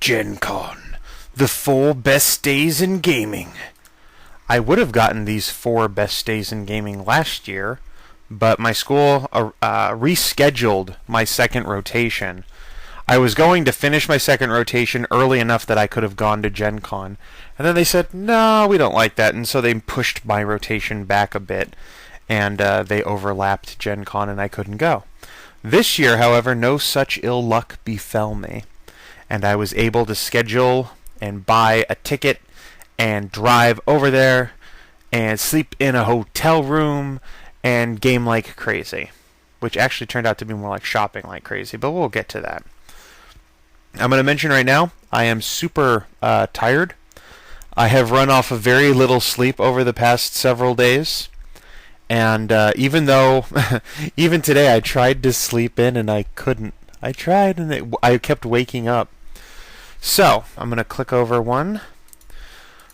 Gen Con, the 4 best days in gaming. I would have gotten these 4 best days in gaming last year, but my school rescheduled my second rotation. I was going to finish my second rotation early enough that I could have gone to Gen Con, and then they said, no, we don't like that, and so they pushed my rotation back a bit, and they overlapped Gen Con, and I couldn't go. This year, however, no such ill luck befell me, and I was able to schedule and buy a ticket and drive over there and sleep in a hotel room and game like crazy, which actually turned out to be more like shopping like crazy, but we'll get to that. I'm going to mention right now, I am super tired. I have run off of very little sleep over the past several days, and even though, even today I tried to sleep in and I couldn't. I tried and I kept waking up. So, I'm going to click over one.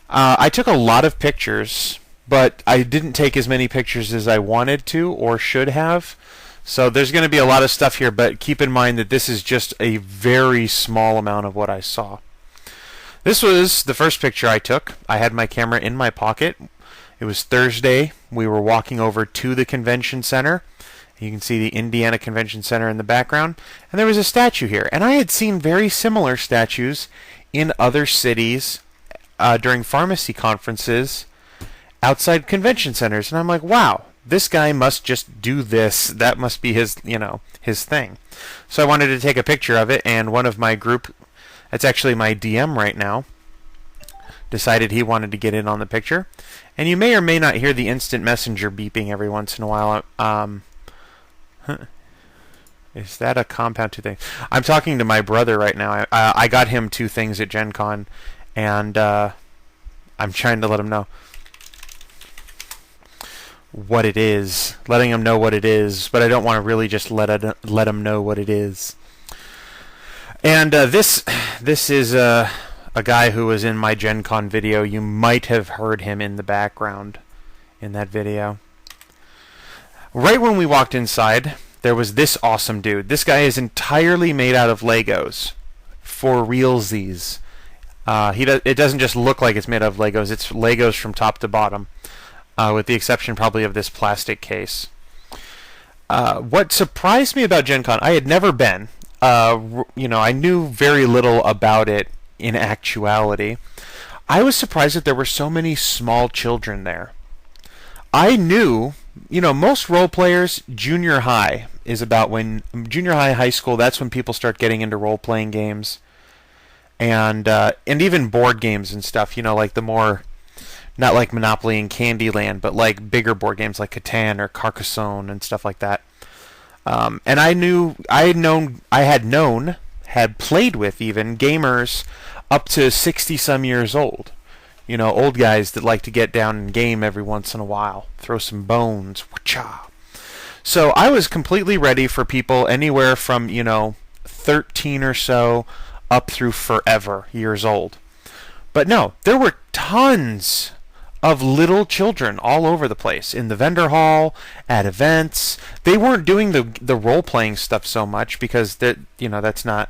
I took a lot of pictures, but I didn't take as many pictures as I wanted to or should have. So there's going to be a lot of stuff here, but keep in mind that this is just a very small amount of what I saw. This was the first picture I took. I had my camera in my pocket. It was Thursday. We were walking over to the convention center. You can see the Indiana Convention Center in the background. And there was a statue here. And I had seen very similar statues in other cities during pharmacy conferences outside convention centers. And I'm like, wow, this guy must just do this. That must be his, his thing. So I wanted to take a picture of it, and one of my group, that's actually my DM right now, decided he wanted to get in on the picture. And you may or may not hear the instant messenger beeping every once in a while. Is that a compound 2 thing? I'm talking to my brother right now. I got him 2 things at Gen Con, and I'm trying to let him know what it is, letting him know what it is, but I don't want to really just let him know what it is. And this is a guy who was in my Gen Con video. You might have heard him in the background in that video. Right when we walked inside, there was this awesome dude. This guy is entirely made out of Legos, for realsies. It doesn't just look like it's made out of Legos. It's Legos from top to bottom. With the exception probably of this plastic case. What surprised me about Gen Con, I had never been. I knew very little about it in actuality. I was surprised that there were so many small children there. I knew, most role players, junior high is about when, junior high, high school, that's when people start getting into role-playing games. And even board games and stuff, like the more, not like Monopoly and Candyland, but like bigger board games like Catan or Carcassonne and stuff like that. And I had played with even gamers up to 60-some years old. Old guys that like to get down and game every once in a while, throw some bones. Wha-cha. So I was completely ready for people anywhere from 13 or so up through forever years old. But no, there were tons of little children all over the place, in the vendor hall, at events. They weren't doing the role-playing stuff so much because that's not,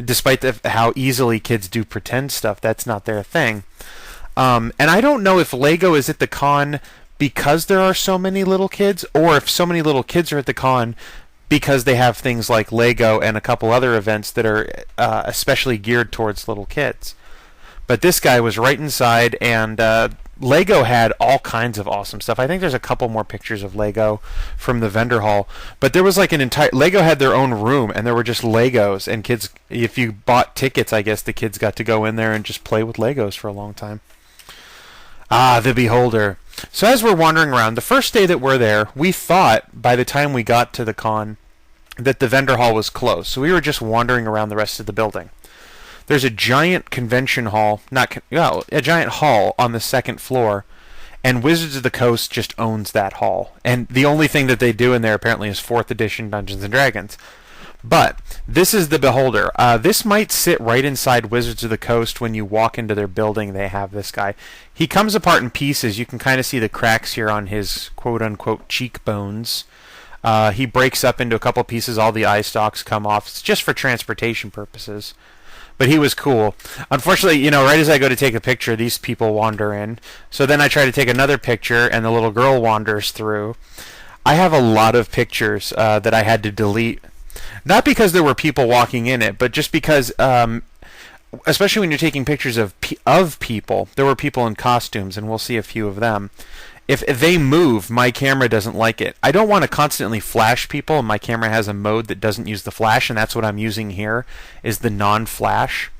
despite how easily kids do pretend stuff, that's not their thing. And I don't know if Lego is at the con because there are so many little kids, or if so many little kids are at the con because they have things like Lego and a couple other events that are especially geared towards little kids. But this guy was right inside, and Lego had all kinds of awesome stuff. I think there's a couple more pictures of Lego from the vendor hall. But there was like an entire... Lego had their own room, and there were just Legos. And kids, if you bought tickets, I guess the kids got to go in there and just play with Legos for a long time. Ah, the Beholder. So as we're wandering around, the first day that we're there, we thought by the time we got to the con that the vendor hall was closed. So we were just wandering around the rest of the building. There's a giant convention hall, a giant hall on the second floor, and Wizards of the Coast just owns that hall. And the only thing that they do in there apparently is 4th edition Dungeons & Dragons. But this is the Beholder. This might sit right inside Wizards of the Coast. When you walk into their building, they have this guy. He comes apart in pieces. You can kind of see the cracks here on his quote-unquote cheekbones. He breaks up into a couple pieces. All the eye stalks come off. It's just for transportation purposes. But he was cool. Unfortunately, right as I go to take a picture, these people wander in. So then I try to take another picture, and the little girl wanders through. I have a lot of pictures that I had to delete. Not because there were people walking in it, but just because, especially when you're taking pictures of people, there were people in costumes, and we'll see a few of them. If they move, my camera doesn't like it. I don't want to constantly flash people, and my camera has a mode that doesn't use the flash, and that's what I'm using here, is the non-flash.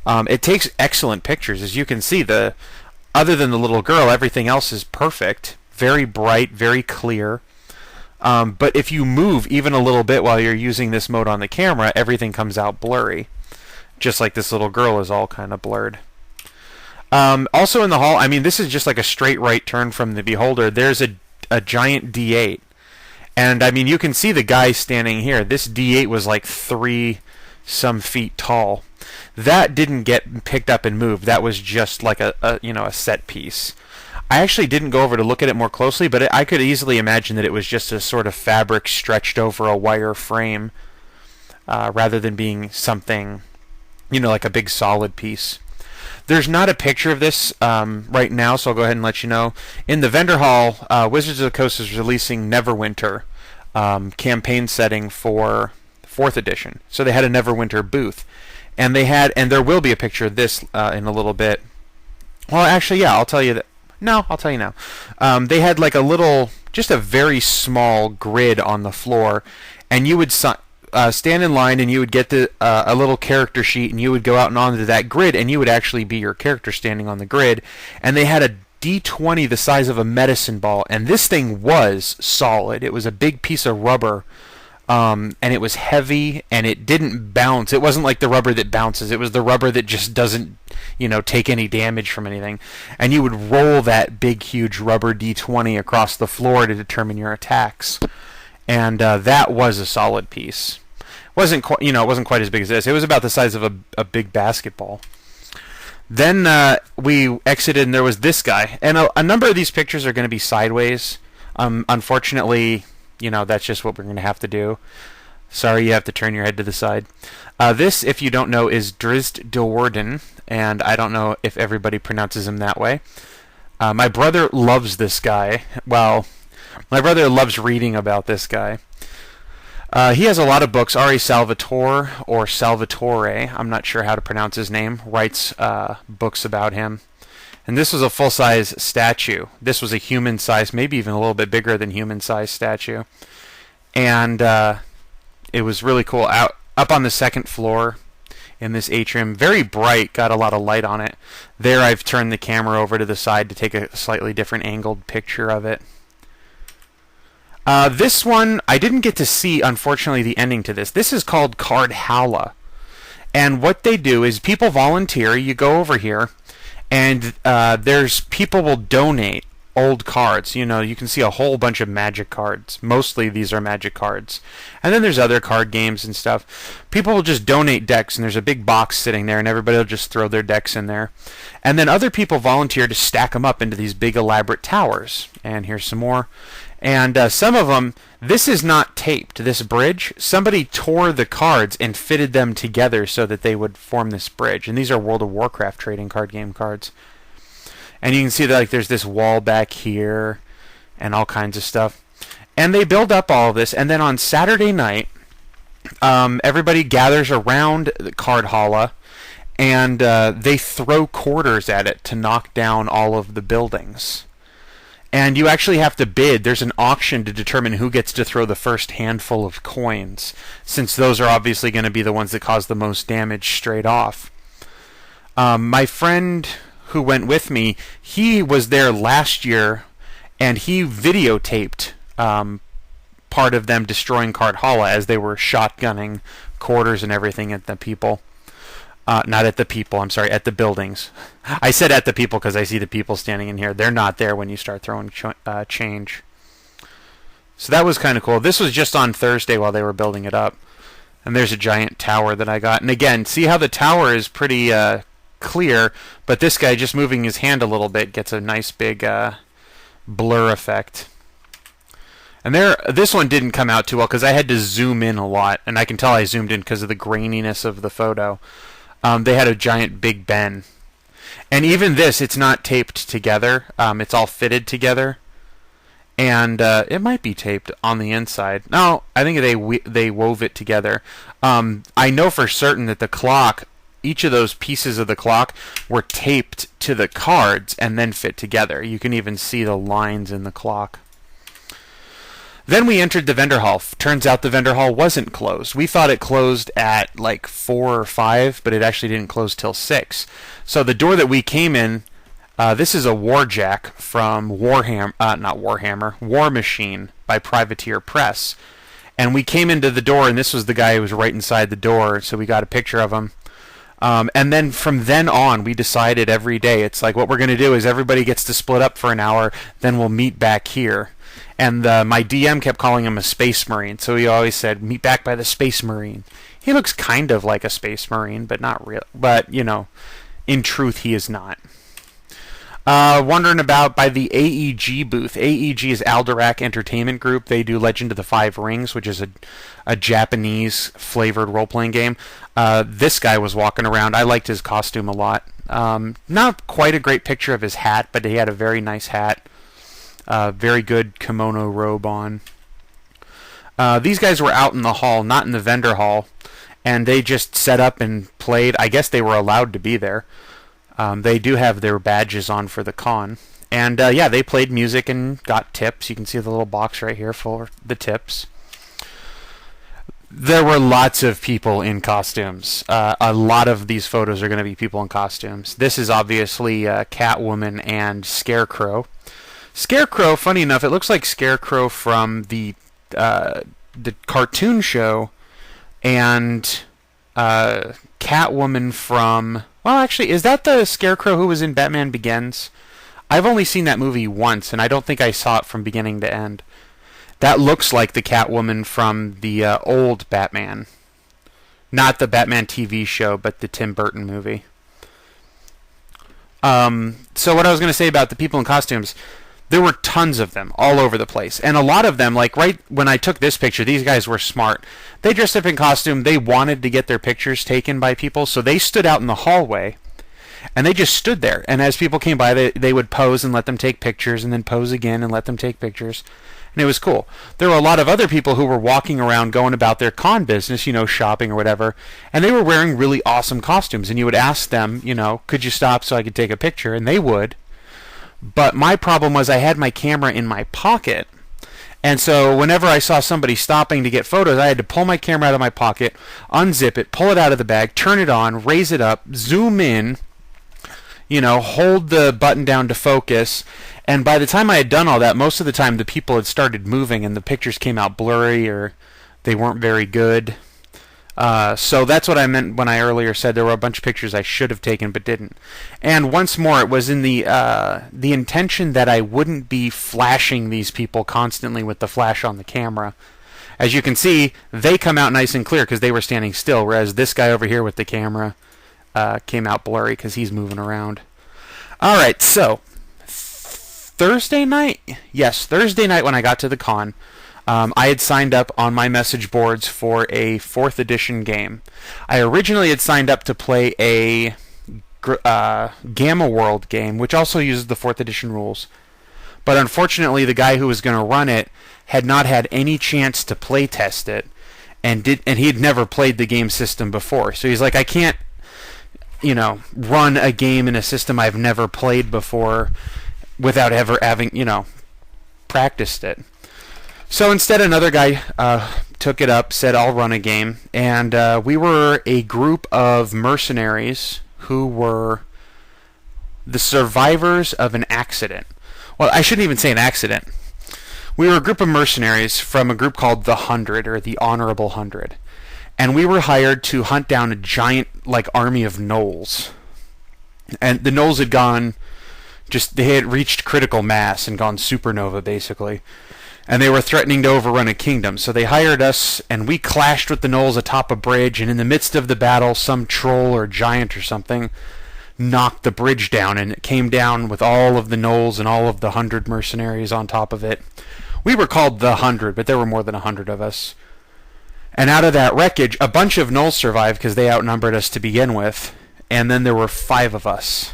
It takes excellent pictures. As you can see, other than the little girl, everything else is perfect. Very bright, very clear. But if you move even a little bit while you're using this mode on the camera, everything comes out blurry. Just like this little girl is all kind of blurred. Also in the hall, I mean, this is just like a straight right turn from the Beholder. There's a giant D8. And, I mean, you can see the guy standing here. This D8 was like 3-some feet tall. That didn't get picked up and moved. That was just like a set piece. I actually didn't go over to look at it more closely, but I could easily imagine that it was just a sort of fabric stretched over a wire frame rather than being something, like a big solid piece. There's not a picture of this right now, so I'll go ahead and let you know. In the vendor hall, Wizards of the Coast is releasing Neverwinter campaign setting for 4th edition. So they had a Neverwinter booth. And there will be a picture of this in a little bit. Well, actually, yeah, I'll tell you that. No, I'll tell you now. They had like just a very small grid on the floor, and you would stand in line, and you would get a little character sheet, and you would go out and onto that grid, and you would actually be your character standing on the grid. And they had a D20 the size of a medicine ball, and this thing was solid. It was a big piece of rubber, and it was heavy, and it didn't bounce. It wasn't like the rubber that bounces. It was the rubber that just doesn't, take any damage from anything. And you would roll that big, huge rubber D20 across the floor to determine your attacks. And that was a solid piece. It wasn't quite as big as this. It was about the size of a big basketball. Then we exited, and there was this guy. And a number of these pictures are going to be sideways. Unfortunately, that's just what we're going to have to do. Sorry, you have to turn your head to the side. This, if you don't know, is Drizzt Do'Urden, and I don't know if everybody pronounces him that way. My brother loves this guy. Well, my brother loves reading about this guy. He has a lot of books. R.A. Salvatore, or Salvatore, I'm not sure how to pronounce his name, writes books about him. And this was a full-size statue. This was a human-size, maybe even a little bit bigger than human-size statue. And it was really cool. Up on the second floor in this atrium, very bright, got a lot of light on it. There I've turned the camera over to the side to take a slightly different angled picture of it. This one, I didn't get to see, unfortunately, the ending to this. This is called Card Howla. And what they do is people volunteer. You go over here, and there's people will donate old cards. You can see a whole bunch of Magic cards. Mostly these are Magic cards. And then there's other card games and stuff. People will just donate decks, and there's a big box sitting there, and everybody will just throw their decks in there. And then other people volunteer to stack them up into these big elaborate towers. And here's some more. And some of them, this is not taped, this bridge. Somebody tore the cards and fitted them together so that they would form this bridge. And these are World of Warcraft trading card game cards. And you can see that there's this wall back here and all kinds of stuff. And they build up all of this. And then on Saturday night, everybody gathers around the Card Howla, and they throw quarters at it to knock down all of the buildings. And you actually have to bid. There's an auction to determine who gets to throw the first handful of coins, since those are obviously going to be the ones that cause the most damage straight off. My friend who went with me, he was there last year, and he videotaped part of them destroying Card Howla as they were shotgunning quarters and everything at the people. Not at the people, I'm sorry, at the buildings. I said at the people because I see the people standing in here. They're not there when you start throwing change. So that was kind of cool. This was just on Thursday while they were building it up. And there's a giant tower that I got. And again, see how the tower is pretty clear, but this guy just moving his hand a little bit gets a nice big blur effect. And this one didn't come out too well because I had to zoom in a lot. And I can tell I zoomed in because of the graininess of the photo. They had a giant Big Ben. And even this, it's not taped together. It's all fitted together. And it might be taped on the inside. No, I think they wove it together. I know for certain that the clock, each of those pieces of the clock were taped to the cards and then fit together. You can even see the lines in the clock. Then we entered the vendor hall. Turns out the vendor hall wasn't closed. We thought it closed at like 4 or 5, but it actually didn't close till 6. So the door that we came in, this is a Warjack from War Machine by Privateer Press. And we came into the door, and this was the guy who was right inside the door, so we got a picture of him. And then from then on, we decided every day, it's like what we're going to do is everybody gets to split up for an hour, then we'll meet back here. And my DM kept calling him a Space Marine, so he always said, meet back by the Space Marine. He looks kind of like a Space Marine, but not real. But, you know, in truth, he is not. Wondering about by the AEG booth. AEG is Alderac Entertainment Group. They do Legend of the Five Rings, which is a Japanese-flavored role-playing game. This guy was walking around. I liked his costume a lot. Not quite a great picture of his hat, but he had a very nice hat. Very good kimono robe on. These guys were out in the hall, not in the vendor hall, and they just set up and played. I guess they were allowed to be there. They do have their badges on for the con. And yeah, they played music and got tips. You can see the little box right here for the tips. There were lots of people in costumes. A lot of these photos are going to be people in costumes. This is obviously Catwoman and Scarecrow. Scarecrow, funny enough, it looks like Scarecrow from the cartoon show, and Catwoman from... Well, actually, is that the Scarecrow who was in Batman Begins? I've only seen that movie once, and I don't think I saw it from beginning to end. That looks like the Catwoman from the old Batman. Not the Batman TV show, but the Tim Burton movie. So what I was going to say about the people in costumes... There were tons of them all over the place. And a lot of them, like right when I took this picture, these guys were smart. They dressed up in costume. They wanted to get their pictures taken by people. So they stood out in the hallway. And they just stood there. And as people came by, they would pose and let them take pictures. And then pose again and let them take pictures. And it was cool. There were a lot of other people who were walking around going about their con business, you know, shopping or whatever. And they were wearing really awesome costumes. And you would ask them, you know, could you stop so I could take a picture? And they would. But my problem was I had my camera in my pocket. And so whenever I saw somebody stopping to get photos, I had to pull my camera out of my pocket, unzip it, pull it out of the bag, turn it on, raise it up, zoom in, you know, hold the button down to focus. And by the time I had done all that, most of the time the people had started moving and the pictures came out blurry or they weren't very good. So that's what I meant when I earlier said there were a bunch of pictures I should have taken but didn't. And once more, it was in the intention that I wouldn't be flashing these people constantly with the flash on the camera. As you can see, they come out nice and clear because they were standing still, whereas this guy over here with the camera came out blurry because he's moving around. Alright, so Thursday night? Yes, Thursday night when I got to the con, I had signed up on my message boards for a 4th edition game. I originally had signed up to play a Gamma World game, which also uses the 4th edition rules. But unfortunately, the guy who was going to run it had not had any chance to play test it, and he had never played the game system before. So he's like, I can't, you know, run a game in a system I've never played before without ever having, you know, practiced it. So instead, another guy took it up, said, I'll run a game. And we were a group of mercenaries who were the survivors of an accident. Well, I shouldn't even say an accident. We were a group of mercenaries from a group called the 100, or the Honorable 100. And we were hired to hunt down a giant, like, army of gnolls. And the gnolls had gone, they had reached critical mass and gone supernova, basically. And they were threatening to overrun a kingdom. So they hired us, and we clashed with the gnolls atop a bridge, and in the midst of the battle, some troll or giant or something knocked the bridge down, and it came down with all of the gnolls and all of the 100 mercenaries on top of it. We were called the 100, but there were more than 100 of us. And out of that wreckage, a bunch of gnolls survived because they outnumbered us to begin with. And then there were 5 of us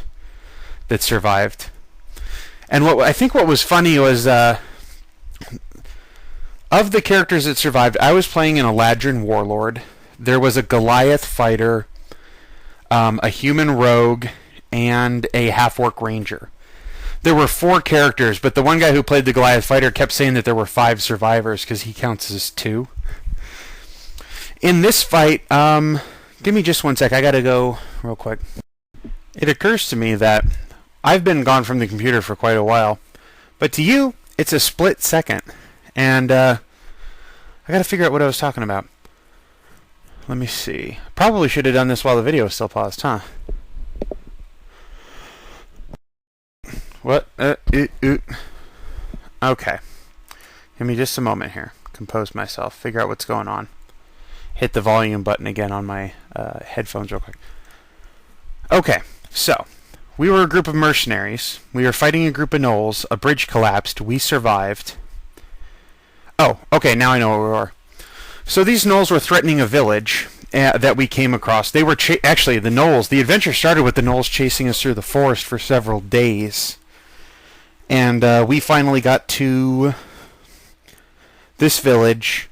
that survived. And I think what was funny was, of the characters that survived, I was playing an Eladrin warlord. There was a Goliath fighter, a human rogue, and a half-orc ranger. There were 4 characters, but the one guy who played the Goliath fighter kept saying that there were 5 survivors because he counts as 2. In this fight, give me just one sec. I gotta go real quick. It occurs to me that I've been gone from the computer for quite a while, but to you, it's a split second. And I gotta figure out what I was talking about. Let me see. Probably should have done this while the video was still paused, huh? What? Okay. Give me just a moment here. Compose myself. Figure out what's going on. Hit the volume button again on my headphones real quick. Okay, so we were a group of mercenaries. We were fighting a group of gnolls. A bridge collapsed. We survived. Oh, okay, now I know where we were. So these gnolls were threatening a village that we came across. They were actually the gnolls. The adventure started with the gnolls chasing us through the forest for several days. And we finally got to this village,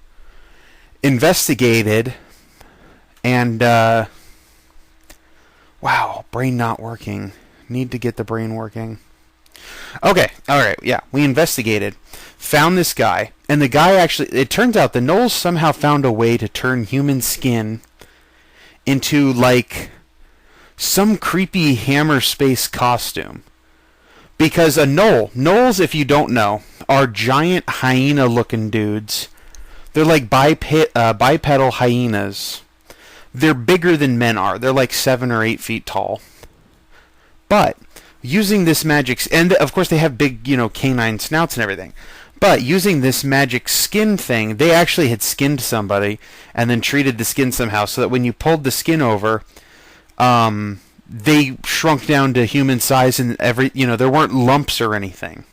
investigated, and wow, brain not working. Need to get the brain working. Okay, alright, yeah, we investigated, found this guy, and the guy actually, it turns out the gnolls somehow found a way to turn human skin into, like, some creepy Hammer Space costume. Because gnolls, if you don't know, are giant hyena-looking dudes. They're like bipedal hyenas. They're bigger than men are. They're like 7 or 8 feet tall. But using this magic, and of course they have big, canine snouts and everything. But using this magic skin thing, they actually had skinned somebody and then treated the skin somehow so that when you pulled the skin over, they shrunk down to human size and there weren't lumps or anything.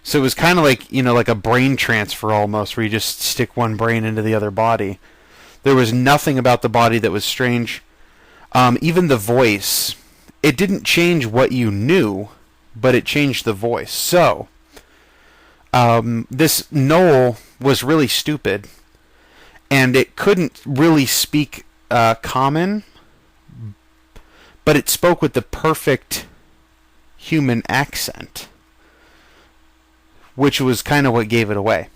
So it was kind of like, like a brain transfer almost, where you just stick one brain into the other body. There was nothing about the body that was strange. Even the voice, it didn't change what you knew, but it changed the voice. So, this gnoll was really stupid, and it couldn't really speak common, but it spoke with the perfect human accent, which was kind of what gave it away.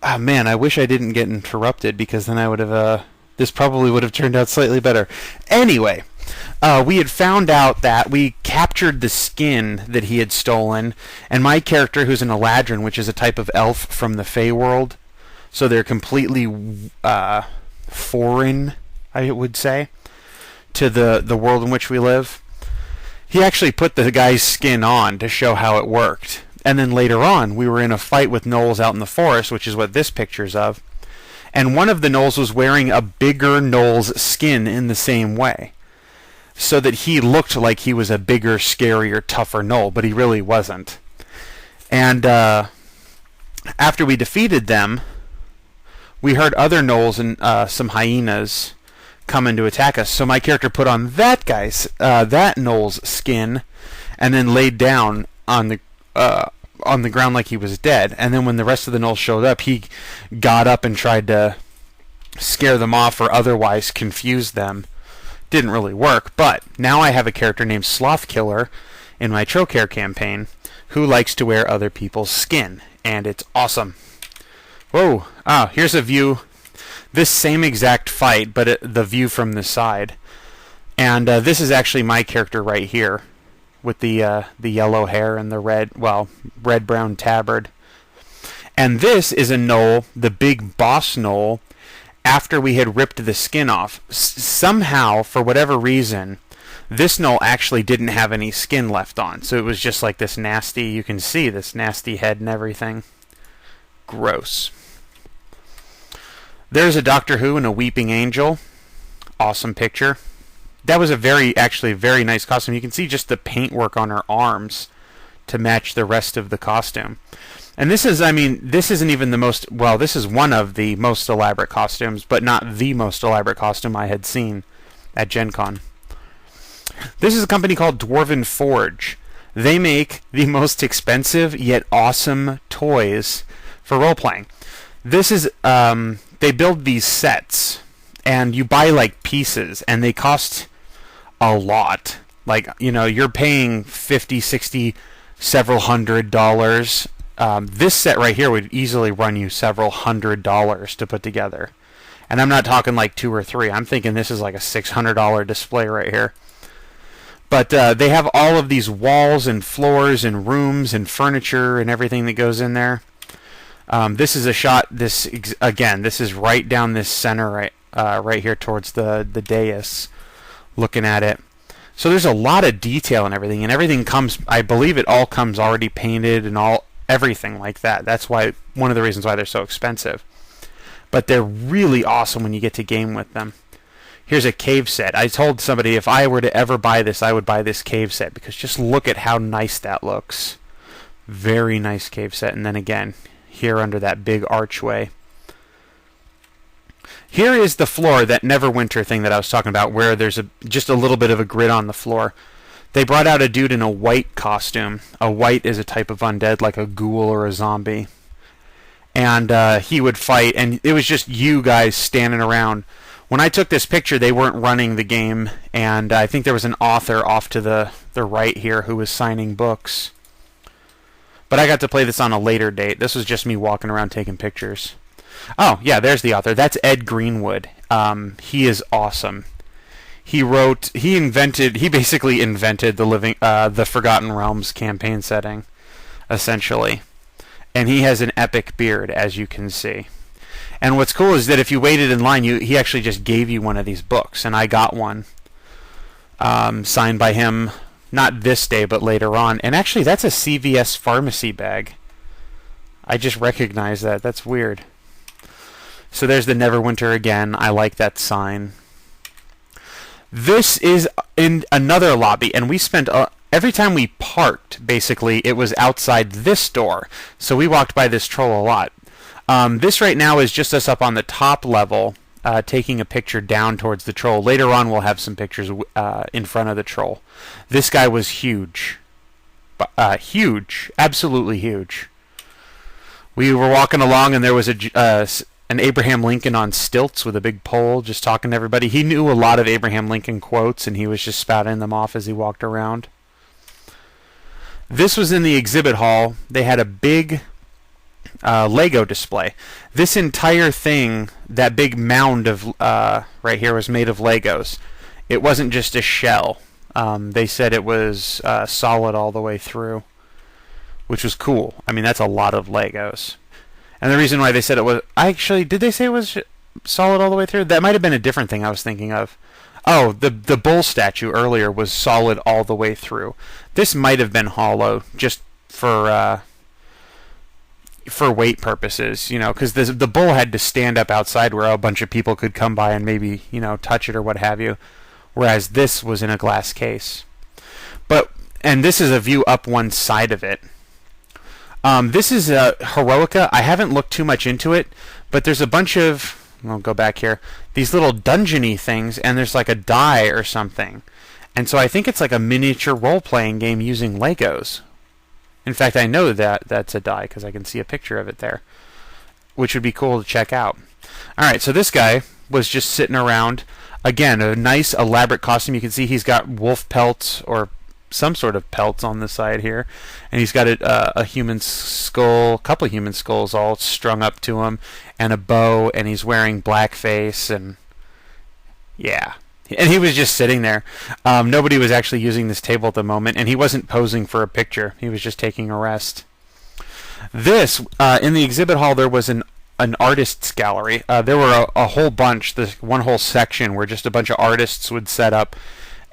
Ah, man, I wish I didn't get interrupted, because then I would have, this probably would have turned out slightly better. Anyway, we had found out that we captured the skin that he had stolen, and my character, who's an Eladrin, which is a type of elf from the Fey world, so they're completely foreign, I would say, to the world in which we live. He actually put the guy's skin on to show how it worked. And then later on, we were in a fight with gnolls out in the forest, which is what this picture's of. And one of the gnolls was wearing a bigger gnoll's skin in the same way, so that he looked like he was a bigger, scarier, tougher gnoll, but he really wasn't. And after we defeated them, we heard other gnolls and some hyenas coming to attack us. So my character put on that gnoll's skin, and then laid down on the ground like he was dead. And then when the rest of the gnolls showed up, he got up and tried to scare them off or otherwise confuse them. Didn't really work, but now I have a character named Slothkiller in my Trocare campaign who likes to wear other people's skin, and it's awesome. Whoa! Ah, here's a view. This same exact fight, but the view from the side. And this is actually my character right here, with the yellow hair and the red-brown tabard. And this is a gnoll, the big boss gnoll, after we had ripped the skin off. Somehow, for whatever reason, this gnoll actually didn't have any skin left on. So it was just like this nasty, you can see this nasty head and everything. Gross. There's a Doctor Who and a Weeping Angel. Awesome picture. That was actually very nice costume. You can see just the paintwork on her arms to match the rest of the costume. And this is, I mean, this isn't even the most, well, this is one of the most elaborate costumes, but not the most elaborate costume I had seen at Gen Con. This is a company called Dwarven Forge. They make the most expensive yet awesome toys for role-playing. This is, they build these sets, and you buy, like, pieces, and they cost a lot. Like, you know, you're paying $50, $60, several $100. This set right here would easily run you several $100 to put together. And I'm not talking like 2 or 3. I'm thinking this is like a $600 display right here. But they have all of these walls and floors and rooms and furniture and everything that goes in there. This is a shot. This is right down this center, right here towards the dais, looking at it. So there's a lot of detail and everything comes. I believe it all comes already painted and everything like that. That's why one of the reasons why they're so expensive. But they're really awesome when you get to game with them. Here's a cave set. I told somebody if I were to ever buy this, I would buy this cave set because just look at how nice that looks. Very nice cave set. And then again, here under that big archway. Here is the floor, that Neverwinter thing that I was talking about, where there's just a little bit of a grid on the floor. They brought out a dude in a white costume. A white is a type of undead, like a ghoul or a zombie. And he would fight, and it was just you guys standing around. When I took this picture, they weren't running the game, and I think there was an author off to the right here who was signing books. But I got to play this on a later date. This was just me walking around taking pictures. Oh, yeah, there's the author. That's Ed Greenwood. He is awesome. He basically invented the Forgotten Realms campaign setting, essentially. And he has an epic beard, as you can see. And what's cool is that if you waited in line, he actually just gave you one of these books, and I got one signed by him, not this day, but later on. And actually, that's a CVS pharmacy bag. I just recognized that. That's weird. So there's the Neverwinter again. I like that sign. This is in another lobby, and we spent every time we parked, basically, it was outside this door. So we walked by this troll a lot. This right now is just us up on the top level, taking a picture down towards the troll. Later on, we'll have some pictures in front of the troll. This guy was huge. Huge. Absolutely huge. We were walking along, and there was an Abraham Lincoln on stilts with a big pole just talking to everybody. He knew a lot of Abraham Lincoln quotes, and he was just spouting them off as he walked around. This was in the exhibit hall. They had a big Lego display. This entire thing, that big mound of right here, was made of Legos. It wasn't just a shell. They said it was solid all the way through, which was cool. I mean, that's a lot of Legos. And the reason why they said it was... Actually, did they say it was solid all the way through? That might have been a different thing I was thinking of. Oh, the bull statue earlier was solid all the way through. This might have been hollow, just for weight purposes, you know, because the bull had to stand up outside where a bunch of people could come by and maybe, you know, touch it or what have you, whereas this was in a glass case. And this is a view up one side of it. This is a Heroica. I haven't looked too much into it, but there's a bunch of... I'll go back here. These little dungeony things, and there's like a die or something. And so I think it's like a miniature role-playing game using Legos. In fact, I know that that's a die because I can see a picture of it there, which would be cool to check out. All right, so this guy was just sitting around. Again, a nice elaborate costume. You can see he's got wolf pelts or some sort of pelts on the side here, and he's got a human skull, a couple of human skulls all strung up to him, and a bow, and he's wearing blackface, and yeah. And he was just sitting there. Nobody was actually using this table at the moment, and he wasn't posing for a picture. He was just taking a rest. This, in the exhibit hall, there was an artist's gallery. There were a whole bunch, one whole section where just a bunch of artists would set up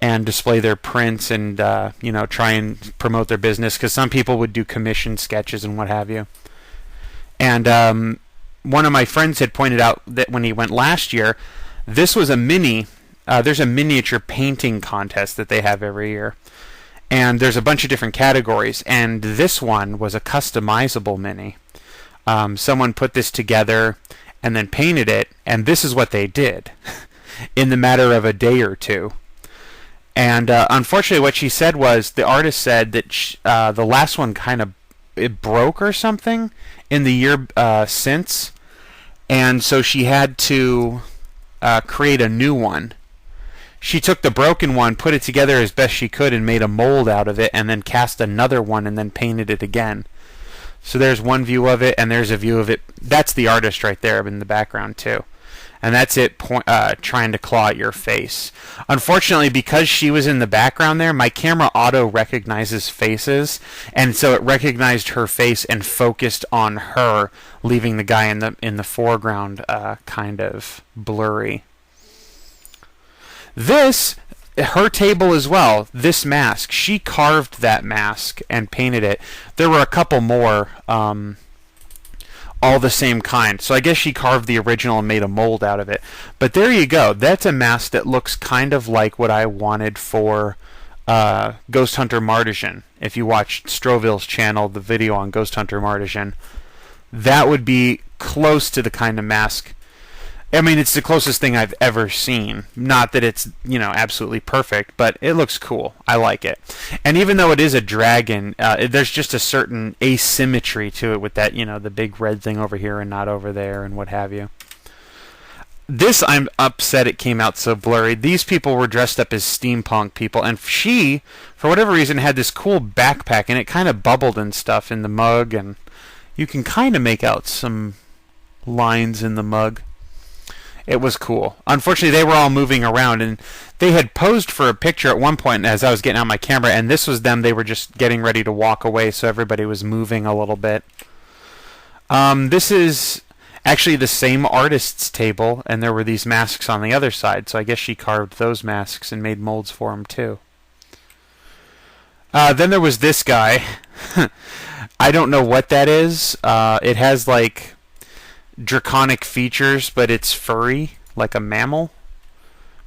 and display their prints and you know, try and promote their business, because some people would do commissioned sketches and what have you. And one of my friends had pointed out that when he went last year, this was a there's a miniature painting contest that they have every year. And there's a bunch of different categories, and this one was a customizable mini. Someone put this together and then painted it, and this is what they did in the matter of a day or two. And unfortunately, what she said was, the artist said that the last one kind of it broke or something in the year since, and so she had to create a new one. She took the broken one, put it together as best she could, and made a mold out of it, and then cast another one and then painted it again. So there's one view of it, and there's a view of it. That's the artist right there in the background too. And that's it trying to claw at your face. Unfortunately, because she was in the background there, my camera auto recognizes faces, and so it recognized her face and focused on her, leaving the guy in the foreground kind of blurry. This, her table as well, this mask, she carved that mask and painted it. There were a couple more, all the same kind. So I guess she carved the original and made a mold out of it. But there you go. That's a mask that looks kind of like what I wanted for Ghost Hunter Martian. If you watched Strovil's channel, the video on Ghost Hunter Martian, that would be close to the kind of mask. I mean, it's the closest thing I've ever seen. Not that it's, absolutely perfect, but it looks cool. I like it. And even though it is a dragon, there's just a certain asymmetry to it with that, the big red thing over here and not over there and what have you. This, I'm upset it came out so blurry. These people were dressed up as steampunk people, and she, for whatever reason, had this cool backpack, and it kind of bubbled and stuff in the mug, and you can kind of make out some lines in the mug. It was cool. Unfortunately, they were all moving around, and they had posed for a picture at one point as I was getting out my camera, and this was them. They were just getting ready to walk away, so everybody was moving a little bit. This is actually the same artist's table, and there were these masks on the other side, so I guess she carved those masks and made molds for them, too. Then there was this guy. I don't know what that is. It has, like, draconic features, but it's furry, like a mammal.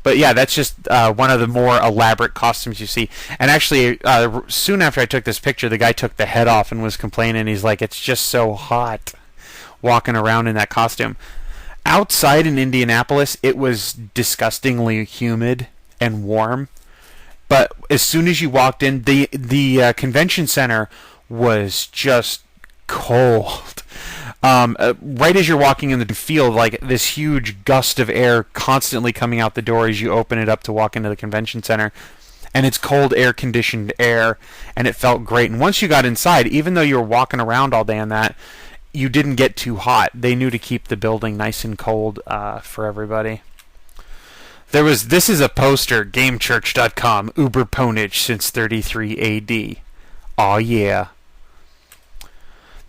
But yeah, that's just one of the more elaborate costumes you see. And actually, soon after I took this picture, the guy took the head off and was complaining. He's like, it's just so hot walking around in that costume. Outside in Indianapolis, it was disgustingly humid and warm. But as soon as you walked in, the convention center was just cold. Right as you're walking in, the feel like this huge gust of air constantly coming out the door as you open it up to walk into the convention center, and it's cold air conditioned air, and it felt great. And once you got inside, even though you were walking around all day on that, you didn't get too hot. They knew to keep the building nice and cold for everybody. This is a poster, GameChurch.com, Uber Ponage since 33 AD. Aw yeah.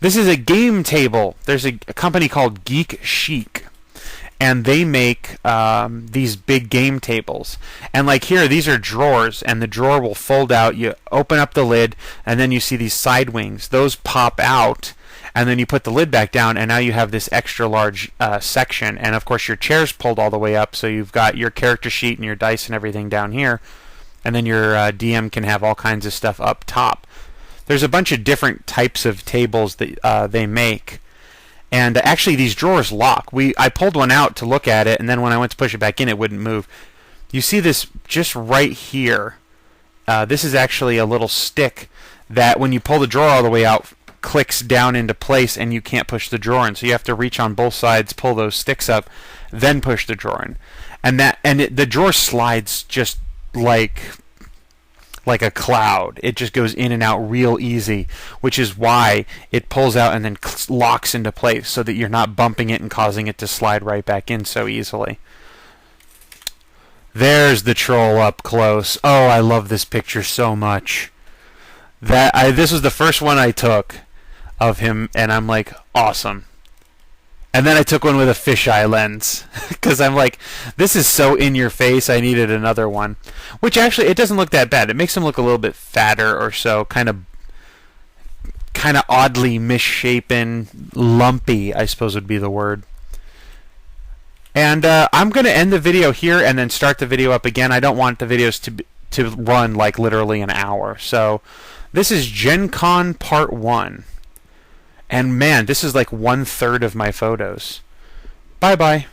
This is a game table. There's a company called Geek Chic, and they make these big game tables. And like here, these are drawers, and the drawer will fold out. You open up the lid, and then you see these side wings. Those pop out, and then you put the lid back down, and now you have this extra large section. And of course, your chair's pulled all the way up, so you've got your character sheet and your dice and everything down here. And then your DM can have all kinds of stuff up top. There's a bunch of different types of tables that they make. And actually, these drawers lock. I pulled one out to look at it, and then when I went to push it back in, it wouldn't move. You see this just right here. This is actually a little stick that, when you pull the drawer all the way out, clicks down into place, and you can't push the drawer in. So you have to reach on both sides, pull those sticks up, then push the drawer in. The drawer slides just like a cloud. It just goes in and out real easy, which is why it pulls out and then locks into place so that you're not bumping it and causing it to slide right back in so easily. There's the troll up close. Oh, I love this picture so much. This was the first one I took of him, and I'm like, awesome. And then I took one with a fisheye lens because I'm like, this is so in your face, I needed another one. Which actually, it doesn't look that bad. It makes him look a little bit fatter or so, kind of oddly misshapen, lumpy, I suppose would be the word. And I'm going to end the video here and then start the video up again. I don't want the videos to run like literally an hour. So this is Gen Con Part 1. And man, this is like 1/3 of my photos. Bye bye.